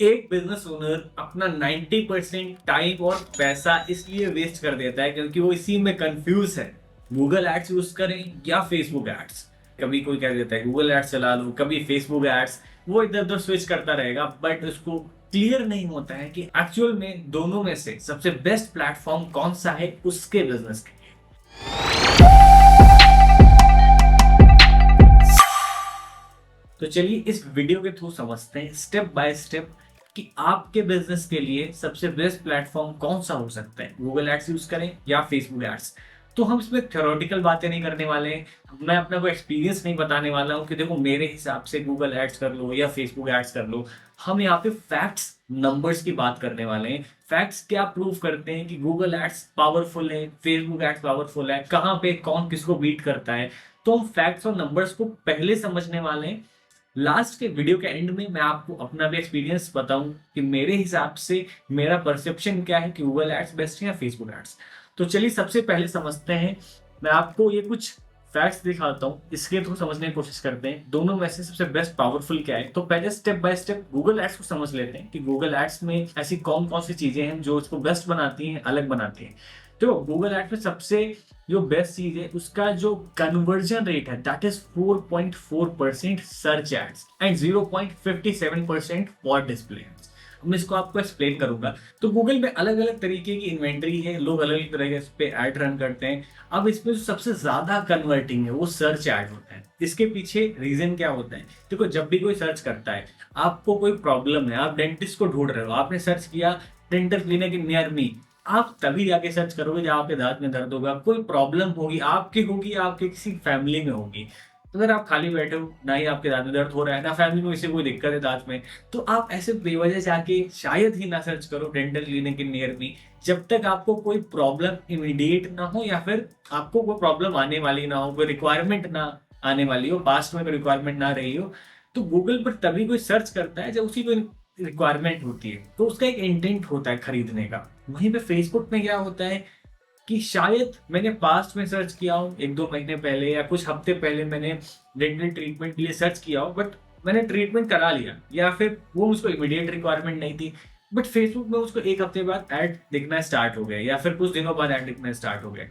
एक business owner अपना 90% time और पैसा इसलिए वेस्ट कर देता है क्योंकि वो इसी में कंफ्यूज है। गूगल एड्स यूज करें या फेसबुक एड्स। कभी कोई कह देता है गूगल एड्स चला लो, कभी फेसबुक एड्स। वो इधर उधर स्विच करता रहेगा, बट उसको क्लियर नहीं होता है कि एक्चुअल में दोनों में से सबसे बेस्ट प्लेटफॉर्म कौन सा है उसके बिजनेस के लिए। तो चलिए इस वीडियो के थ्रू समझते हैं स्टेप बाय स्टेप कि आपके बिजनेस के लिए सबसे बेस्ट प्लेटफॉर्म कौन सा हो सकता है, गूगल एड्स यूज करें या फेसबुक एड्स। तो हम इसमें थ्योरेटिकल बातें नहीं करने वाले हैं। मैं अपना कोई एक्सपीरियंस नहीं बताने वाला हूँ कि देखो मेरे हिसाब से गूगल एड्स कर लो या फेसबुक एड्स कर लो। हम यहाँ पे फैक्ट्स नंबर्स की बात करने वाले हैं। फैक्ट्स क्या प्रूव करते हैं कि गूगल एड्स पावरफुल है, फेसबुक एड्स पावरफुल है, कहाँ पे कौन किसको बीट करता है। तो हम फैक्ट्स और नंबर्स को पहले समझने वाले हैं। लास्ट के वीडियो के एंड में मैं आपको अपना भी एक्सपीरियंस बताऊं कि मेरे हिसाब से मेरा परसेप्शन क्या है कि गूगल एड्स बेस्ट है या फेसबुक एड्स। तो चलिए सबसे पहले समझते हैं। मैं आपको ये कुछ फैक्ट्स दिखाता हूँ, इसके थ्रू समझने की कोशिश करते हैं दोनों में से सबसे बेस्ट पावरफुल क्या है। तो पहले step by step Google ads को समझ लेते हैं कि गूगल एड्स में ऐसी कौन कौन सी चीजें हैं जो इसको बेस्ट बनाती हैं, अलग बनाती हैं। तो गूगल एड्स में सबसे जो बेस्ट चीज है उसका जो कन्वर्जन रेट है that is 4.4% search ads and 0.57% for display. मैं इसको आपको एक्सप्लेन करूंगा। तो गूगल में अलग अलग तरीके की इन्वेंट्री है, लोग अलग अलग तरह पे ऐड रन करते हैं। अब इसमें जो सबसे ज्यादा कन्वर्टिंग है वो सर्च ऐड होता है। इसके पीछे रीजन क्या होता है? देखो, जब भी कोई सर्च करता है, आपको कोई प्रॉब्लम है, आप डेंटिस्ट को ढूंढ रहे हो, आपने सर्च किया डेंटल क्लिनिक नियर मी, आप तभी जाके सर्च करोगे जब आपके दांत में दर्द होगा, कोई प्रॉब्लम होगी, आपकी होगी, आपके किसी फैमिली में होगी। तो अगर आप खाली बैठे हो, ना ही आपके दांत में दर्द हो रहा है, ना फैमिली में किसी कोई दिक्कत है दांत में, तो आप ऐसे बेवजह जाके शायद ही ना सर्च करो dental clinic in near me, जब तक आपको कोई प्रॉब्लम इमीडिएट ना हो या फिर आपको कोई प्रॉब्लम आने वाली ना हो, कोई रिक्वायरमेंट ना आने वाली हो, पास्ट में कोई रिक्वायरमेंट ना रही हो। तो गूगल पर तभी कोई सर्च करता है जब उसी को रिक्वायरमेंट होती है, तो उसका एक इंटेंट होता है खरीदने का। वहीं पे फेसबुक में क्या होता है कि शायद मैंने पास्ट में सर्च किया हो, 1-2 महीने पहले या कुछ हफ्ते पहले मैंने डेंटल ट्रीटमेंट के लिए सर्च किया हो, बट मैंने ट्रीटमेंट करा लिया या फिर वो मुझको इमीडिएट रिक्वायरमेंट नहीं थी, बट फेसबुक में उसको एक हफ्ते बाद ऐड दिखना स्टार्ट हो गया या फिर कुछ दिनों बाद ऐड दिखना स्टार्ट हो गया।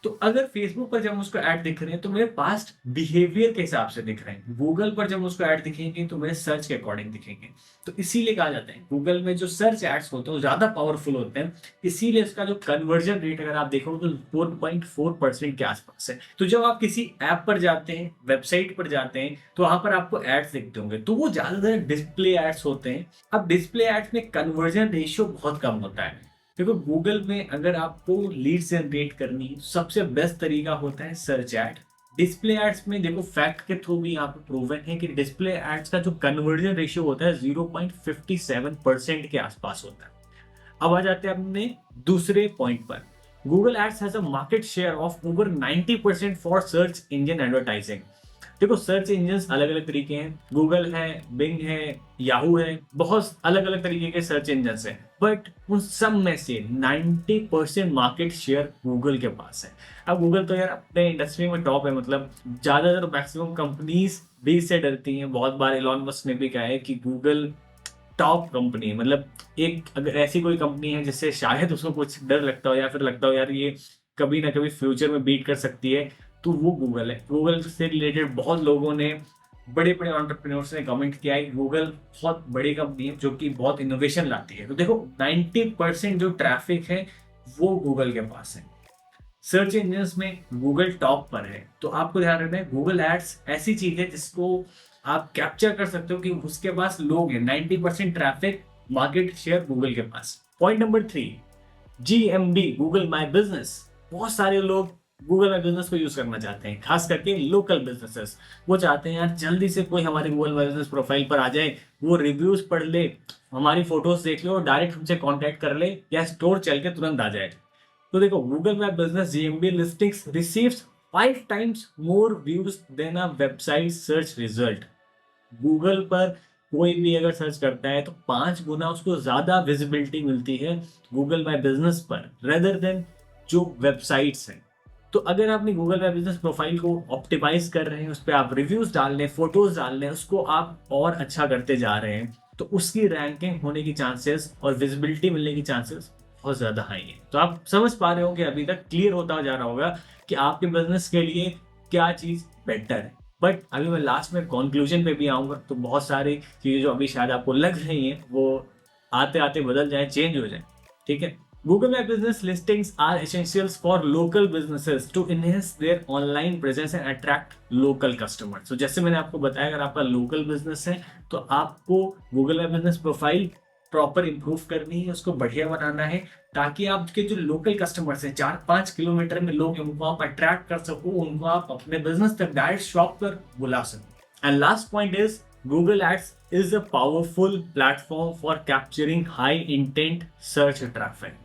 तो अगर फेसबुक पर जब उसको ऐड दिख रहे हैं तो मेरे पास्ट बिहेवियर के हिसाब से दिख रहे हैं, गूगल पर जब उसको ऐड दिखेंगे तो मेरे सर्च के अकॉर्डिंग दिखेंगे। तो इसीलिए कहा जाता है गूगल में जो सर्च एड्स होते हैं वो ज्यादा पावरफुल होते हैं, इसीलिए इसका जो कन्वर्जन रेट अगर आप देखोगे तो 4.4% के आसपास है। तो जब आप किसी ऐप पर जाते हैं, वेबसाइट पर जाते हैं, तो वहां पर आपको एड्स दिखते होंगे, तो वो ज्यादातर डिस्प्ले एड्स होते हैं। अब डिस्प्ले एड्स में कन्वर्जन रेशियो बहुत कम होता है। देखो, गूगल में अगर आपको लीड जनरेट करनी है, सबसे बेस्ट तरीका होता है सर्च एड। डिस्प्ले एड्स में देखो, फैक्ट के थ्रू भी यहाँ पे प्रूवन है कि डिस्प्ले एड्स का जो कन्वर्जन रेशियो होता है 0.57% के आसपास होता है। अब आ जाते हैं अपने दूसरे पॉइंट पर। Google ads has a market share of over 90% for search engine advertising. देखो, सर्च इंजन अलग अलग तरीके हैं, गूगल है, बिंग है, याहू है, बहुत अलग अलग तरीके के सर्च इंजन है, बट उन सब में से 90% मार्केट शेयर गूगल के पास है। अब गूगल तो यार अपने इंडस्ट्री में टॉप है, मतलब ज्यादातर मैक्सिमम कंपनीज भी इससे डरती हैं। बहुत बार एलॉन मस्क ने भी कहा है कि गूगल टॉप कंपनी है, मतलब एक अगर ऐसी कोई कंपनी है जिससे शायद उसको कुछ डर लगता हो या फिर लगता हो यार ये कभी ना कभी फ्यूचर में बीट कर सकती है, तो वो गूगल है। गूगल से रिलेटेड बहुत लोगों ने, बड़े बड़े एंटरप्रेन्योर्स ने कमेंट किया है गूगल बहुत बड़ी कंपनी है जो कि बहुत इनोवेशन लाती है। तो देखो, 90% जो ट्रैफिक है वो गूगल के पास है। सर्च इंजन में गूगल टॉप पर है। तो आपको ध्यान रखना है, गूगल एड्स ऐसी चीज है जिसको आप कैप्चर कर सकते हो कि उसके पास लोग हैं। 90% ट्रैफिक, मार्केट शेयर गूगल के पास। Point number 3, GMB, Google my business. बहुत सारे लोग गूगल माई बिजनेस को यूज करना चाहते हैं, खास करके लोकल बिजनेसेस। वो चाहते हैं यार जल्दी से कोई हमारे गूगल माई बिजनेस प्रोफाइल पर आ जाए, वो रिव्यूज पढ़ ले, हमारी फोटोज देख ले और डायरेक्ट हमसे कांटेक्ट कर ले या स्टोर चल के तुरंत आ जाए। तो देखो, Google my business GMB listings receives 5 times more views than a website search result. Google पर कोई भी अगर सर्च करता है तो 5 गुना उसको ज्यादा विजिबिलिटी मिलती है गूगल माई बिजनेस पर रेदर देन जो वेबसाइट्स हैं। तो अगर आप अपनी गूगल माई बिजनेस प्रोफाइल को ऑप्टिमाइज कर रहे हैं, उस पर आप रिव्यूज डाल रहे हैं, फोटोज डाल रहे हैं, उसको आप और अच्छा करते जा रहे हैं, तो उसकी रैंकिंग होने की चांसेस और विजिबिलिटी मिलने की चांसेस बहुत ज्यादा हाई है। तो आप समझ पा रहे हो कि अभी तक क्लियर होता जा रहा होगा कि आपके बिजनेस के लिए क्या चीज बेटर है। बट अभी मैं लास्ट में कंक्लूजन पे भी आऊंगा, तो बहुत सारी चीजें जो अभी शायद आपको लग रही हैं वो आते आते बदल जाए, चेंज हो जाए। ठीक है। Google My Business listings are essentials for local businesses to enhance their online presence and attract local customers. So जैसे मैंने आपको बताया, अगर आपका लोकल बिजनेस है तो आपको Google My Business profile proper improve करनी है, उसको बढ़िया बनाना है, ताकि आपके जो लोकल कस्टमर्स हैं 4-5 किलोमीटर में लोग हैं, उनको आप अट्रैक्ट कर सको, उनको आप अपने बिजनेस तक डायरेक्ट शॉप पर बुला सको। And last point is Google Ads is a powerful platform for capturing high intent search traffic.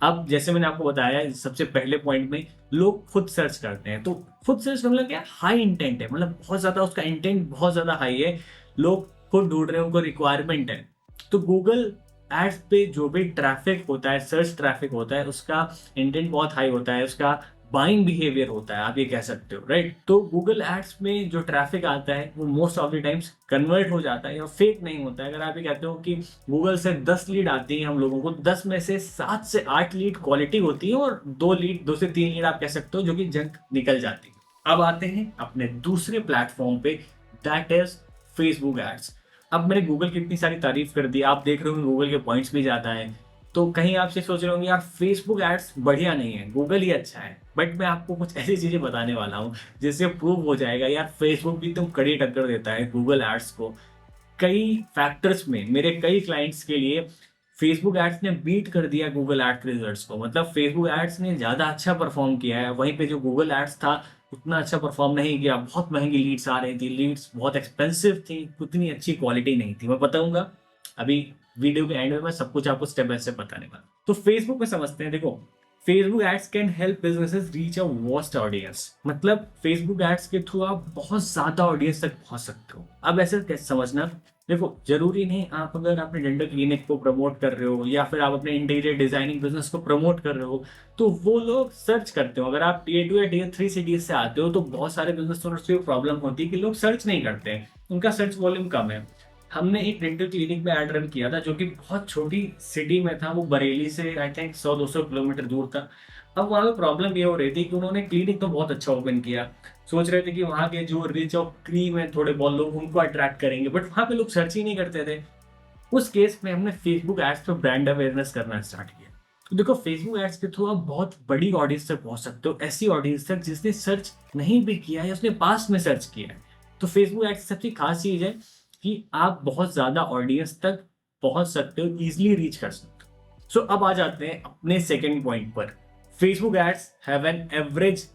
अब जैसे मैंने आपको बताया सबसे पहले पॉइंट में, लोग खुद सर्च करते हैं, तो खुद सर्च मतलब क्या, हाई इंटेंट है, मतलब बहुत ज्यादा उसका इंटेंट बहुत ज्यादा हाई है, लोग खुद ढूंढ रहे हैं, उनको रिक्वायरमेंट है। तो गूगल एड्स पे जो भी ट्रैफिक होता है, सर्च ट्रैफिक होता है, उसका इंटेंट बहुत हाई होता है, उसका बाइंग बिहेवियर होता है, आप ये कह सकते हो, राइट। तो गूगल एड्स में जो ट्रैफिक आता है वो most of the times convert हो जाता है, या फेक नहीं होता है। अगर आप ये कहते हो कि गूगल से 10 लीड आती है हम लोगों को, 10 में से 7 से 8 लीड क्वालिटी होती है, और 2 से 3 लीड आप कह सकते हो जो कि जंक निकल जाती है। अब आते हैं अपने दूसरे प्लेटफॉर्म पे, दैट इज फेसबुक एड्स। अब मैंने गूगल की इतनी सारी तारीफ कर दी, आप देख रहे हो गूगल के पॉइंट्स भी ज्यादा है, तो कहीं आपसे सोच रहे होंगे यार फेसबुक एड्स बढ़िया नहीं है, गूगल ही अच्छा है। बट मैं आपको कुछ ऐसी चीजें बताने वाला हूँ जिससे प्रूव हो जाएगा यार फेसबुक भी तुम कड़ी टक्कर देता है गूगल एड्स को। कई फैक्टर्स में मेरे कई क्लाइंट्स के लिए फेसबुक एड्स ने बीट कर दिया गूगल एड्स के रिजल्ट्स को, मतलब फेसबुक एड्स ने ज्यादा अच्छा परफॉर्म किया है, वहीं पे जो गूगल एड्स था उतना अच्छा परफॉर्म नहीं किया। बहुत महंगी लीड्स आ रही थी, लीड्स बहुत एक्सपेंसिव थी, उतनी अच्छी क्वालिटी नहीं थी। मैं बताऊंगा अभी वीडियो के एंड में, मैं सब कुछ आपको स्टेप बाय स्टेप बताने वाला। तो फेसबुक में समझते हैं। देखो, Facebook ads can help businesses reach a vast audience, मतलब फेसबुक एड्स के थ्रू आप बहुत ज्यादा ऑडियंस तक पहुंच सकते हो। अब ऐसे कैसे समझना, देखो जरूरी नहीं आप अगर अपने डेंटल क्लिनिक को प्रमोट कर रहे हो या फिर आप अपने इंटीरियर डिजाइनिंग बिजनेस को प्रमोट कर रहे हो तो वो लोग सर्च करते हो। अगर आप टीयर 2 या टीयर 3 सिटीज से आते हो तो बहुत सारे बिजनेस ओनर्स को प्रॉब्लम होती है कि लोग सर्च नहीं करते हैं, उनका सर्च वॉल्यूम कम है। हमने एक डेंटल क्लिनिक में ऐड रन किया था जो कि बहुत छोटी सिटी में था, वो बरेली से आई थिंक 100-200 किलोमीटर दूर था। अब वहाँ पे प्रॉब्लम ये हो रही थी कि उन्होंने क्लिनिक तो बहुत अच्छा ओपन किया, सोच रहे थे कि वहाँ के जो रिच और क्रीम है थोड़े बहुत लोग उनको अट्रैक्ट करेंगे, बट वहाँ पे लोग सर्च ही नहीं करते थे। उस केस में हमने फेसबुक एड्स पे ब्रांड अवेयरनेस करना स्टार्ट किया। तो देखो फेसबुक एड्स के थ्रू आप बहुत बड़ी ऑडियंस तक पहुंच सकते हो, ऐसी ऑडियंस तक जिसने सर्च नहीं भी किया है, उसने पास में सर्च किया है। तो फेसबुक एड्स की सबसे खास चीज है कि आप बहुत ज्यादा ऑडियंस तक पहुंच सकते हो, इजिली रीच कर सकते हो। सो अब आ जाते हैं अपने सेकेंड पॉइंट पर। Facebook ads have an average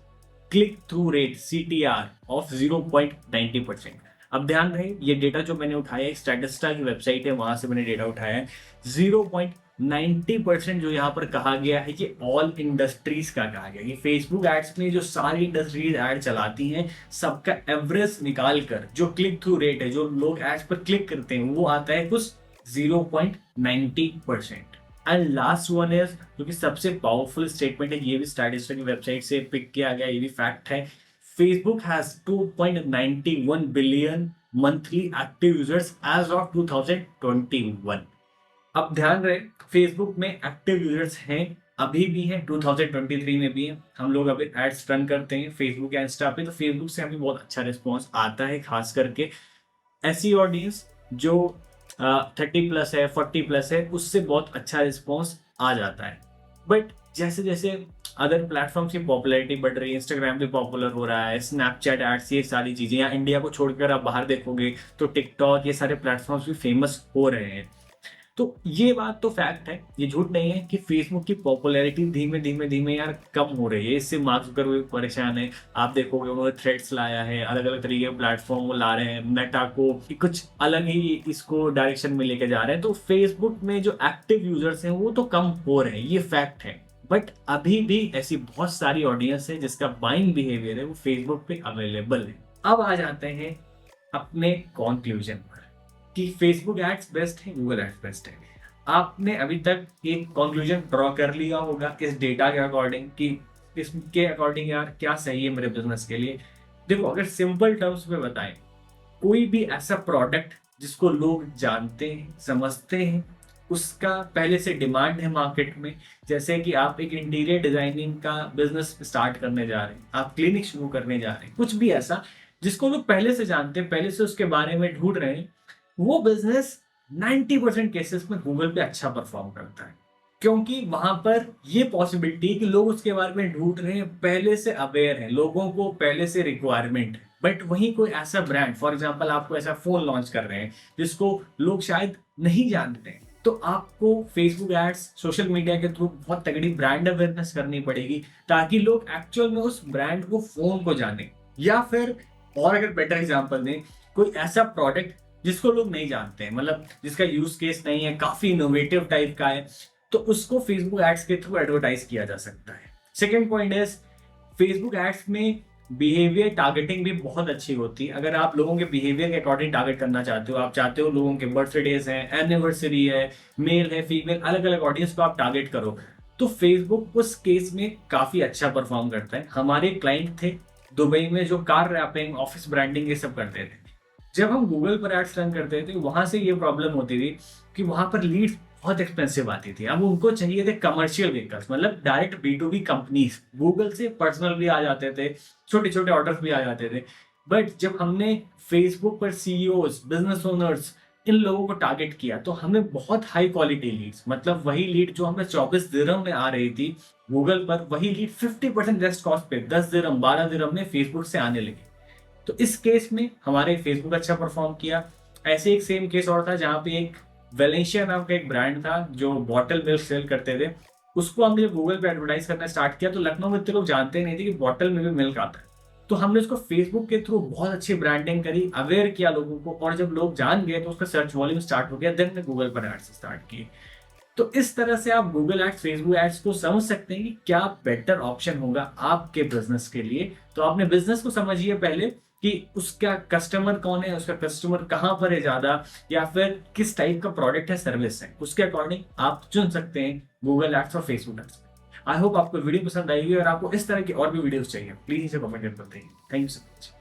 click through rate CTR of 0.90%। अब ध्यान रहे, ये डेटा जो मैंने उठाया है स्टैटिस्टा की वेबसाइट है, वहां से मैंने डेटा उठाया है। 0.90% जो यहाँ पर कहा गया है कि ऑल इंडस्ट्रीज का कहा गया, ये फेसबुक एड्स में जो सारी इंडस्ट्रीज एड चलाती हैं सबका एवरेज निकाल कर जो क्लिक थ्रू रेट है, जो लोग एड्स पर क्लिक करते हैं, वो आता है कुछ 0.90%। एंड लास्ट वन इज, जो कि सबसे पावरफुल स्टेटमेंट है, ये भी स्टैटिस्टा की वेबसाइट से पिक किया गया, ये भी फैक्ट है। Facebook has 2.91 billion monthly active users as of 2021। अब ध्यान रहे, फेसबुक में एक्टिव यूजर्स हैं, अभी भी हैं, 2023 में भी हैं। हम लोग अभी एड्स रन करते हैं फेसबुक या इंस्टा पे, तो फेसबुक से हमें बहुत अच्छा रिस्पॉन्स आता है, खास करके ऐसी ऑडियंस जो 30+ है, 40+ है, उससे बहुत अच्छा रिस्पॉन्स आ जाता है। बट जैसे जैसे अदर प्लेटफॉर्म्स की पॉपुलैरिटी बढ़ रही है, इंस्टाग्राम भी पॉपुलर हो रहा है, स्नैपचैट एड्स, ये सारी चीजें, या इंडिया को छोड़कर आप बाहर देखोगे तो टिकटॉक, ये सारे प्लेटफॉर्म्स भी फेमस हो रहे हैं। तो ये बात तो फैक्ट है, ये झूठ नहीं है कि फेसबुक की पॉपुलैरिटी धीमे धीमे धीमे यार कम हो रही है। इससे मार्क जुकरबर्ग परेशान है, आप देखोगे उन्होंने थ्रेड्स लाया है, अलग अलग तरीके के प्लेटफॉर्म वो ला रहे हैं, मेटा को कुछ अलग ही इसको डायरेक्शन में लेके जा रहे हैं। तो फेसबुक में जो एक्टिव यूजर्स हैं वो तो कम हो रहे हैं, ये फैक्ट है। बट अभी भी ऐसी बहुत सारी ऑडियंस है जिसका बाइंग बिहेवियर है वो फेसबुक पे अवेलेबल है। अब आ जाते हैं अपने कंक्लूजन पर कि फेसबुक एड्स बेस्ट है, गूगल एड्स बेस्ट है। आपने अभी तक एक कंक्लूजन ड्रॉ कर लिया होगा इस डेटा के अकॉर्डिंग कि इसके अकॉर्डिंग यार क्या सही है मेरे बिजनेस के लिए। देखो अगर सिंपल टर्म्स में बताएं, कोई भी ऐसा प्रोडक्ट जिसको लोग जानते हैं, समझते हैं, उसका पहले से डिमांड है मार्केट में। जैसे कि आप एक इंटीरियर डिजाइनिंग का बिजनेस स्टार्ट करने जा रहे हैं, आप क्लिनिक शुरू करने जा रहे हैं, कुछ भी ऐसा जिसको लोग पहले से जानते हैं, पहले से उसके बारे में ढूंढ रहे हैं, वो बिजनेस 90% केसेस में गूगल पे अच्छा परफॉर्म करता है। क्योंकि वहां पर ये पॉसिबिलिटी है कि लोग उसके बारे में ढूंढ रहे हैं, पहले से अवेयर हैं, लोगों को पहले से रिक्वायरमेंट है। बट वहीं कोई ऐसा ब्रांड, फॉर एग्जांपल आपको ऐसा फोन लॉन्च कर रहे हैं जिसको लोग शायद नहीं जानते हैं, तो आपको फेसबुक एड्स, सोशल मीडिया के थ्रू बहुत तगड़ी ब्रांड अवेयरनेस करनी पड़ेगी, ताकि लोग एक्चुअल में उस ब्रांड को, फोन को जाने। या फिर और अगर बेटर एग्जांपल दें, कोई ऐसा प्रोडक्ट जिसको लोग नहीं जानते हैं, मतलब जिसका यूज केस नहीं है, काफी इनोवेटिव टाइप का है, तो उसको फेसबुक एड्स के थ्रू एडवर्टाइज किया जा सकता है। Second point is, Facebook ads में बिहेवियर टारगेटिंग भी बहुत अच्छी होती है। अगर आप लोगों के बिहेवियर के अकॉर्डिंग टारगेट करना चाहते हो, आप चाहते हो लोगों के बर्थडेज हैं, एनिवर्सरी है, मेल है, फीमेल, अलग अलग ऑडियंस को आप टारगेट करो, तो फेसबुक उस केस में काफी अच्छा परफॉर्म करता है। हमारे क्लाइंट थे दुबई में जो कार रैपिंग, ऑफिस ब्रांडिंग ये सब करते थे। जब हम गूगल पर एड्स रन करते थे, वहां से ये प्रॉब्लम होती थी कि वहां पर लीड्स बहुत एक्सपेंसिव आती थी। अब उनको चाहिए थे कमर्शियल व्हीकल्स, मतलब डायरेक्ट B2B कंपनीज, गूगल से पर्सनल भी आ जाते थे, छोटे छोटे ऑर्डर्स भी आ जाते थे। बट जब हमने फेसबुक पर CEOs, बिजनेस ओनर्स, इन लोगों को टारगेट किया, तो हमें बहुत हाई क्वालिटी लीड्स, मतलब वही लीड जो हमें 24 दिरहम में आ रही थी गूगल पर, वही लीड 50% लेस कॉस्ट पे 10 दिरहम, 12 दिरहम में फेसबुक से आने लगी। तो इस केस में हमारे फेसबुक अच्छा परफॉर्म किया। ऐसे एक सेम केस और था जहाँ पे एक वेलेंशिया नाम का एक ब्रांड था जो बॉटल मिल्क सेल करते थे। उसको हमने जब गूगल पे एडवर्टाइज करना स्टार्ट किया, तो लखनऊ में इतने लोग जानते नहीं थे कि बॉटल में भी मिल्क आता है। तो हमने उसको फेसबुक के थ्रू बहुत अच्छी ब्रांडिंग करी, अवेयर किया लोगों को, और जब लोग जान गए तो उसका सर्च वॉल्यूम स्टार्ट हो गया, देन गूगल पर एड्स स्टार्ट किए। तो इस तरह से आप गूगल एड्स, फेसबुक एड्स को समझ सकते हैं कि क्या बेटर ऑप्शन होगा आपके बिजनेस के लिए। तो आपने बिजनेस को समझिए पहले कि उसका कस्टमर कौन है, उसका कस्टमर कहाँ पर है ज्यादा, या फिर किस टाइप का प्रोडक्ट है, सर्विस है, उसके अकॉर्डिंग आप चुन सकते हैं गूगल एड्स और फेसबुक एड्स। आई होप आपको वीडियो पसंद आएगी, और आपको इस तरह की और भी वीडियोस चाहिए, प्लीज इसे कमेंट कर बताइए। Thank you so much.